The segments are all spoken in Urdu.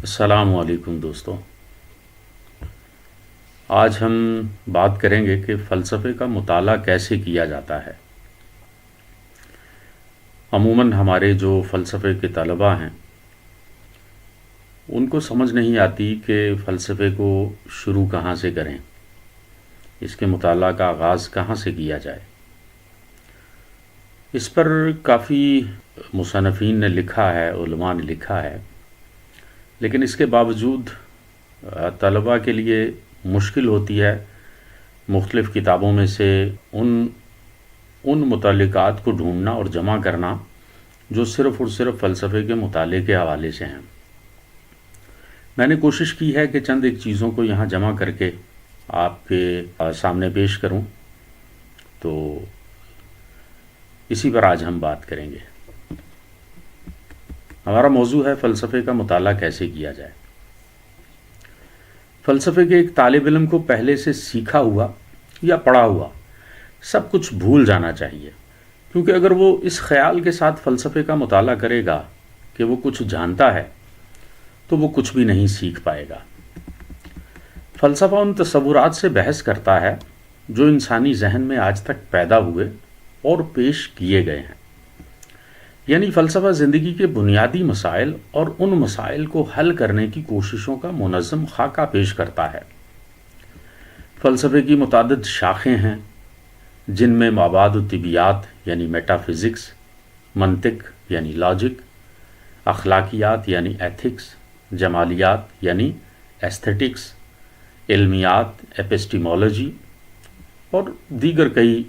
السلام علیکم دوستوں، آج ہم بات کریں گے کہ فلسفے کا مطالعہ کیسے کیا جاتا ہے۔ عموماً ہمارے جو فلسفے کے طلباء ہیں ان کو سمجھ نہیں آتی کہ فلسفے کو شروع کہاں سے کریں، اس کے مطالعہ کا آغاز کہاں سے کیا جائے۔ اس پر کافی مصنفین نے لکھا ہے، علماء نے لکھا ہے، لیکن اس کے باوجود طلباء کے لیے مشکل ہوتی ہے مختلف کتابوں میں سے ان متعلقات کو ڈھونڈنا اور جمع کرنا جو صرف اور صرف فلسفے کے مطالعے کے حوالے سے ہیں۔ میں نے کوشش کی ہے کہ چند ایک چیزوں کو یہاں جمع کر کے آپ کے سامنے پیش کروں، تو اسی پر آج ہم بات کریں گے۔ ہمارا موضوع ہے فلسفے کا مطالعہ کیسے کیا جائے۔ فلسفے کے ایک طالب علم کو پہلے سے سیکھا ہوا یا پڑھا ہوا سب کچھ بھول جانا چاہیے، کیونکہ اگر وہ اس خیال کے ساتھ فلسفے کا مطالعہ کرے گا کہ وہ کچھ جانتا ہے تو وہ کچھ بھی نہیں سیکھ پائے گا۔ فلسفہ ان تصورات سے بحث کرتا ہے جو انسانی ذہن میں آج تک پیدا ہوئے اور پیش کیے گئے ہیں، یعنی فلسفہ زندگی کے بنیادی مسائل اور ان مسائل کو حل کرنے کی کوششوں کا منظم خاکہ پیش کرتا ہے۔ فلسفے کی متعدد شاخیں ہیں جن میں مابعد الطبیعیات یعنی میٹا فزکس، منطق یعنی لاجک، اخلاقیات یعنی ایتھکس، جمالیات یعنی ایستھیٹکس، علمیات ایپسٹیمولوجی اور دیگر کئی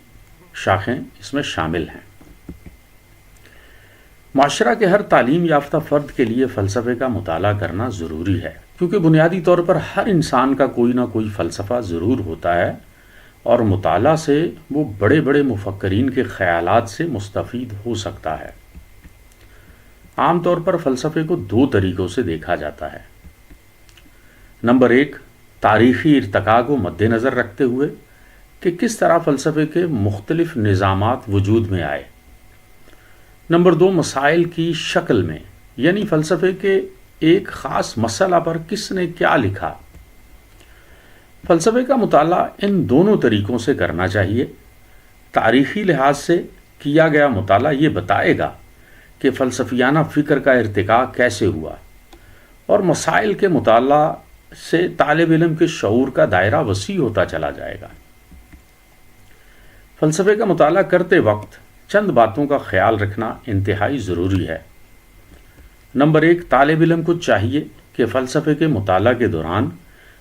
شاخیں اس میں شامل ہیں۔ معاشرہ کے ہر تعلیم یافتہ فرد کے لیے فلسفے کا مطالعہ کرنا ضروری ہے، کیونکہ بنیادی طور پر ہر انسان کا کوئی نہ کوئی فلسفہ ضرور ہوتا ہے اور مطالعہ سے وہ بڑے بڑے مفکرین کے خیالات سے مستفید ہو سکتا ہے۔ عام طور پر فلسفے کو دو طریقوں سے دیکھا جاتا ہے۔ نمبر ایک، تاریخی ارتقاء کو مد نظر رکھتے ہوئے کہ کس طرح فلسفے کے مختلف نظامات وجود میں آئے۔ نمبر دو، مسائل کی شکل میں، یعنی فلسفے کے ایک خاص مسئلہ پر کس نے کیا لکھا۔ فلسفے کا مطالعہ ان دونوں طریقوں سے کرنا چاہیے۔ تاریخی لحاظ سے کیا گیا مطالعہ یہ بتائے گا کہ فلسفیانہ فکر کا ارتقاء کیسے ہوا، اور مسائل کے مطالعہ سے طالب علم کے شعور کا دائرہ وسیع ہوتا چلا جائے گا۔ فلسفے کا مطالعہ کرتے وقت چند باتوں کا خیال رکھنا انتہائی ضروری ہے۔ نمبر ایک، طالب علم کو چاہیے کہ فلسفے کے مطالعہ کے دوران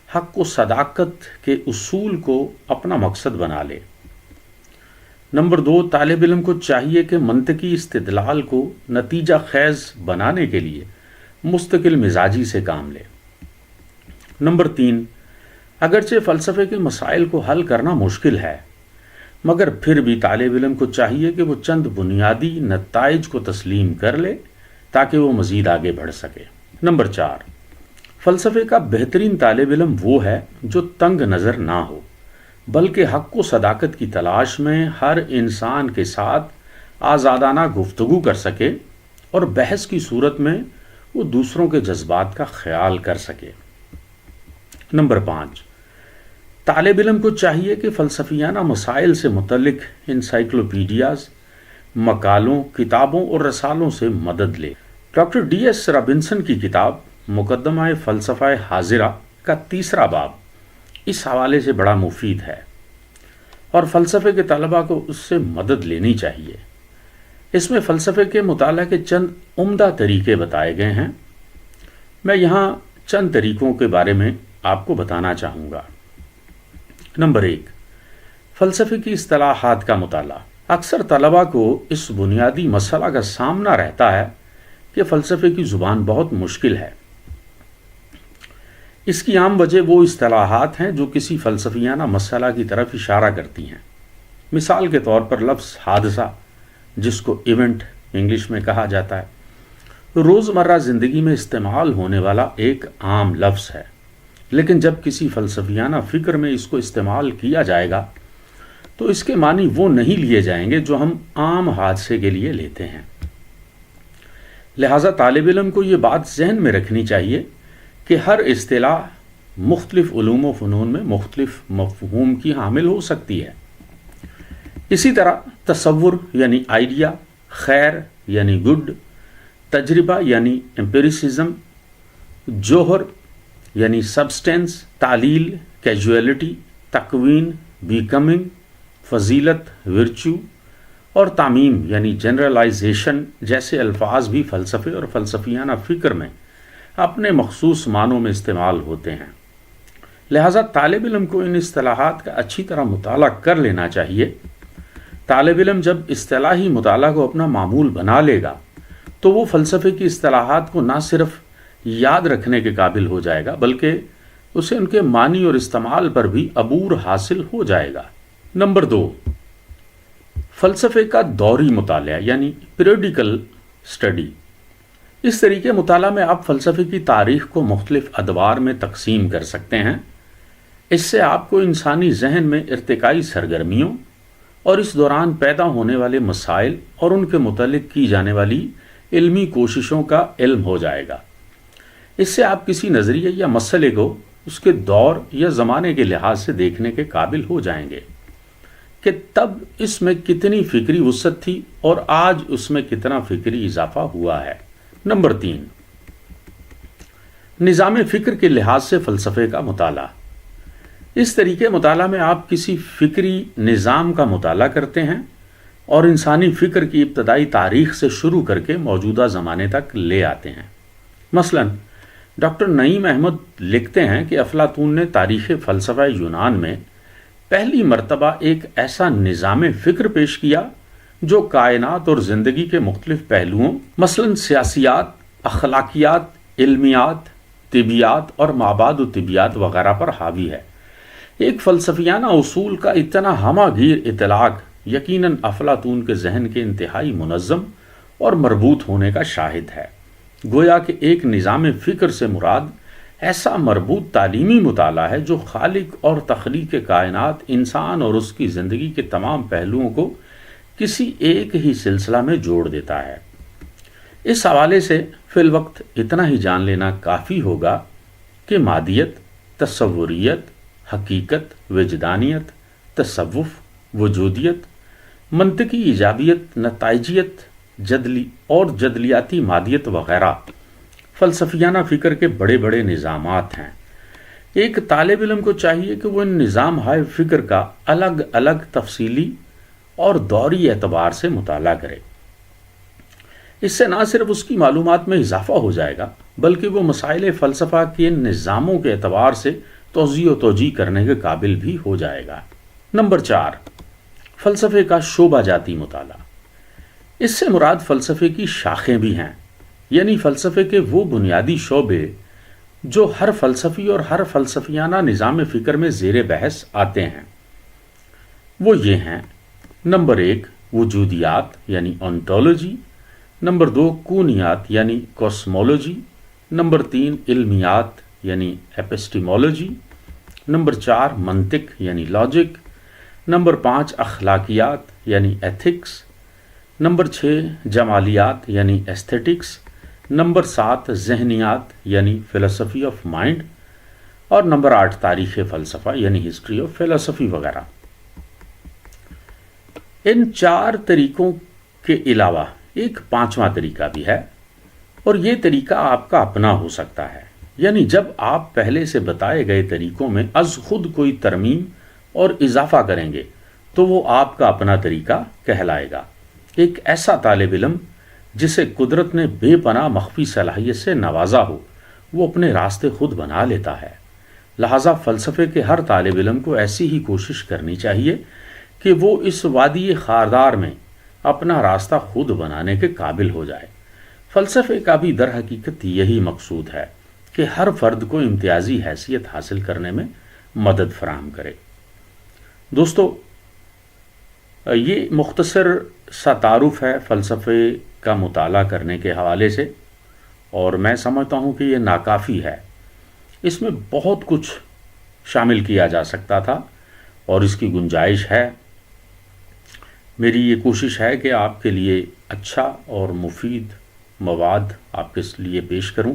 حق و صداقت کے اصول کو اپنا مقصد بنا لے۔ نمبر دو، طالب علم کو چاہیے کہ منطقی استدلال کو نتیجہ خیز بنانے کے لیے مستقل مزاجی سے کام لے۔ نمبر تین، اگرچہ فلسفے کے مسائل کو حل کرنا مشکل ہے، مگر پھر بھی طالب علم کو چاہیے کہ وہ چند بنیادی نتائج کو تسلیم کر لے تاکہ وہ مزید آگے بڑھ سکے۔ نمبر چار، فلسفے کا بہترین طالب علم وہ ہے جو تنگ نظر نہ ہو، بلکہ حق و صداقت کی تلاش میں ہر انسان کے ساتھ آزادانہ گفتگو کر سکے اور بحث کی صورت میں وہ دوسروں کے جذبات کا خیال کر سکے۔ نمبر پانچ، طالب علم کو چاہیے کہ فلسفیانہ مسائل سے متعلق انسائکلوپیڈیاز، مقالوں، کتابوں اور رسالوں سے مدد لے۔ ڈاکٹر ڈی ایس رابنسن کی کتاب مقدمہ فلسفہ حاضرہ کا تیسرا باب اس حوالے سے بڑا مفید ہے اور فلسفے کے طلباء کو اس سے مدد لینی چاہیے۔ اس میں فلسفے کے مطالعہ کے چند عمدہ طریقے بتائے گئے ہیں۔ میں یہاں چند طریقوں کے بارے میں آپ کو بتانا چاہوں گا۔ نمبر ایک، فلسفے کی اصطلاحات کا مطالعہ۔ اکثر طلباء کو اس بنیادی مسئلہ کا سامنا رہتا ہے کہ فلسفے کی زبان بہت مشکل ہے۔ اس کی عام وجہ وہ اصطلاحات ہیں جو کسی فلسفیانہ مسئلہ کی طرف اشارہ کرتی ہیں۔ مثال کے طور پر لفظ حادثہ، جس کو ایونٹ انگلش میں کہا جاتا ہے، روزمرہ زندگی میں استعمال ہونے والا ایک عام لفظ ہے، لیکن جب کسی فلسفیانہ فکر میں اس کو استعمال کیا جائے گا تو اس کے معنی وہ نہیں لیے جائیں گے جو ہم عام حادثے کے لیے لیتے ہیں۔ لہٰذا طالب علم کو یہ بات ذہن میں رکھنی چاہیے کہ ہر اصطلاح مختلف علوم و فنون میں مختلف مفہوم کی حامل ہو سکتی ہے۔ اسی طرح تصور یعنی آئیڈیا، خیر یعنی گڈ، تجربہ یعنی امپیریسزم، جوہر یعنی سبسٹینس، تعلیل کیجویلٹی، تکوین بیکمنگ، فضیلت ورچو، اور تعمیم یعنی جنرلائزیشن جیسے الفاظ بھی فلسفے اور فلسفیانہ فکر میں اپنے مخصوص معنوں میں استعمال ہوتے ہیں۔ لہذا طالب علم کو ان اصطلاحات کا اچھی طرح مطالعہ کر لینا چاہیے۔ طالب علم جب اصطلاحی مطالعہ کو اپنا معمول بنا لے گا تو وہ فلسفے کی اصطلاحات کو نہ صرف یاد رکھنے کے قابل ہو جائے گا بلکہ اسے ان کے معنی اور استعمال پر بھی عبور حاصل ہو جائے گا۔ نمبر 2، فلسفے کا دوری مطالعہ یعنی پیریوڈیکل اسٹڈی۔ اس طریقے مطالعہ میں آپ فلسفے کی تاریخ کو مختلف ادوار میں تقسیم کر سکتے ہیں۔ اس سے آپ کو انسانی ذہن میں ارتقائی سرگرمیوں اور اس دوران پیدا ہونے والے مسائل اور ان کے متعلق کی جانے والی علمی کوششوں کا علم ہو جائے گا۔ اس سے آپ کسی نظریے یا مسئلے کو اس کے دور یا زمانے کے لحاظ سے دیکھنے کے قابل ہو جائیں گے کہ تب اس میں کتنی فکری وسعت تھی اور آج اس میں کتنا فکری اضافہ ہوا ہے۔ نمبر 3، نظام فکر کے لحاظ سے فلسفے کا مطالعہ۔ اس طریقے مطالعہ میں آپ کسی فکری نظام کا مطالعہ کرتے ہیں اور انسانی فکر کی ابتدائی تاریخ سے شروع کر کے موجودہ زمانے تک لے آتے ہیں۔ مثلا ڈاکٹر نعیم احمد لکھتے ہیں کہ افلاطون نے تاریخ فلسفہ یونان میں پہلی مرتبہ ایک ایسا نظام فکر پیش کیا جو کائنات اور زندگی کے مختلف پہلوؤں مثلا سیاسیات، اخلاقیات، علمیات، طبیعات اور مابعد و طبیعات وغیرہ پر حاوی ہے۔ ایک فلسفیانہ اصول کا اتنا ہمہ گیر اطلاق یقیناً افلاطون کے ذہن کے انتہائی منظم اور مربوط ہونے کا شاہد ہے۔ گویا کہ ایک نظام فکر سے مراد ایسا مربوط تعلیمی مطالعہ ہے جو خالق اور تخلیق کائنات، انسان اور اس کی زندگی کے تمام پہلوؤں کو کسی ایک ہی سلسلہ میں جوڑ دیتا ہے۔ اس حوالے سے فی الوقت اتنا ہی جان لینا کافی ہوگا کہ مادیت، تصوریت، حقیقت، وجدانیت، تصوف، وجودیت، منطقی ایجابیت، نتائجیت، جدلی اور جدلیاتی مادیت وغیرہ فلسفیانہ فکر کے بڑے بڑے نظامات ہیں۔ ایک طالب علم کو چاہیے کہ وہ ان نظام ہائے فکر کا الگ الگ تفصیلی اور دوری اعتبار سے مطالعہ کرے۔ اس سے نہ صرف اس کی معلومات میں اضافہ ہو جائے گا بلکہ وہ مسائل فلسفہ کے نظاموں کے اعتبار سے توضیح و توجیہ کرنے کے قابل بھی ہو جائے گا۔ نمبر 4، فلسفے کا شعبہ جاتی مطالعہ۔ اس سے مراد فلسفے کی شاخیں بھی ہیں، یعنی فلسفے کے وہ بنیادی شعبے جو ہر فلسفی اور ہر فلسفیانہ نظام فکر میں زیر بحث آتے ہیں۔ وہ یہ ہیں: نمبر 1، وجودیات یعنی اونٹولوجی، نمبر 2، کونیات یعنی کوسمولوجی، نمبر 3، علمیات یعنی ایپسٹیمولوجی، نمبر 4، منطق یعنی لاجک، نمبر 5، اخلاقیات یعنی ایتھکس، نمبر 6، جمالیات یعنی ایستھیٹکس، نمبر 7، ذہنیات یعنی فلسفی آف مائنڈ، اور نمبر 8، تاریخ فلسفہ یعنی ہسٹری آف فلسفی وغیرہ۔ ان 4 طریقوں کے علاوہ ایک 5واں طریقہ بھی ہے اور یہ طریقہ آپ کا اپنا ہو سکتا ہے، یعنی جب آپ پہلے سے بتائے گئے طریقوں میں از خود کوئی ترمیم اور اضافہ کریں گے تو وہ آپ کا اپنا طریقہ کہلائے گا۔ ایک ایسا طالب علم جسے قدرت نے بے پناہ مخفی صلاحیت سے نوازا ہو وہ اپنے راستے خود بنا لیتا ہے۔ لہٰذا فلسفے کے ہر طالب علم کو ایسی ہی کوشش کرنی چاہیے کہ وہ اس وادی خاردار میں اپنا راستہ خود بنانے کے قابل ہو جائے۔ فلسفے کا بھی در حقیقت یہی مقصود ہے کہ ہر فرد کو امتیازی حیثیت حاصل کرنے میں مدد فراہم کرے۔ دوستو، یہ مختصر سا تعارف ہے فلسفے کا مطالعہ کرنے کے حوالے سے، اور میں سمجھتا ہوں کہ یہ ناکافی ہے۔ اس میں بہت کچھ شامل کیا جا سکتا تھا اور اس کی گنجائش ہے۔ میری یہ کوشش ہے کہ آپ کے لیے اچھا اور مفید مواد آپ کے لیے پیش کروں۔